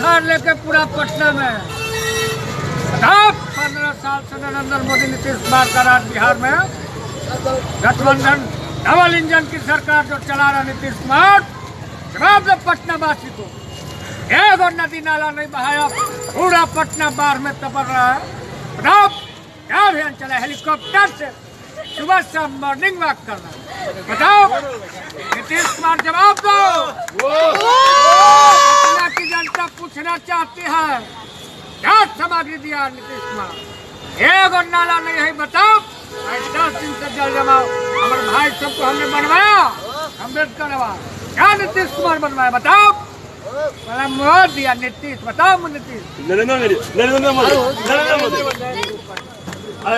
बुखार लेके पूरा पटना में। बताओ 15 साल से नरेंद्र मोदी नीतीश कुमार का राज बिहार में गठबंधन डबल इंजन की सरकार जो चला रहा नीतीश कुमार, जवाब दो पटना वासी को। एक और नदी नाला नहीं बहाया, पूरा पटना बाढ़ में तपड़ रहा है। बताओ क्या अभियान चला, हेलीकॉप्टर से सुबह शाम मॉर्निंग वॉक करना। बताओ नीतीश कुमार जवाब दो। पटना की जनता पूछना चाहती है क्या सामग्री दिया नीतीश कुमार, एक और नाला नहीं है। बताओ 10 दिन से जल जमाओ हमारे भाई सबको हमने बनवाया, अम्बेडकर आवास क्या नीतीश कुमार बनवाया। बताओ मोदी दिया नीतीश, बताओ नीतीश नरेंद्र मोदी।